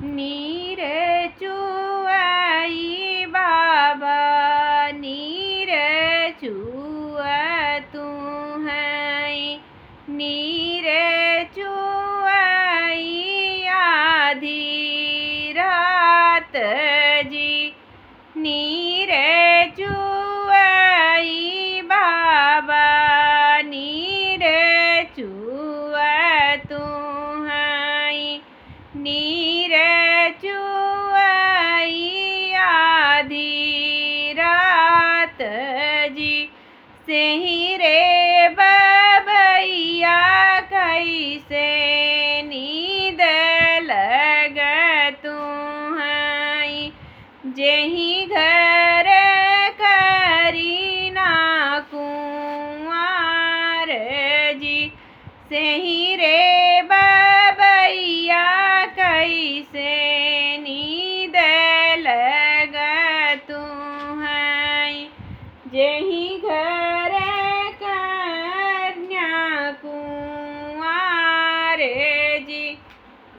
नीर चुआई बाबा नीर चुआ तू है नीर चुआई आधी रात जी नीर चुआई बाबा नीर चुआ तू है नीर चुआई आधी रात जी सही रे बबैया कैसे नींद लग तू है जेही घर करीना कुंवर जी सही रे बबैया कैसे नींद लग तू है जेही घर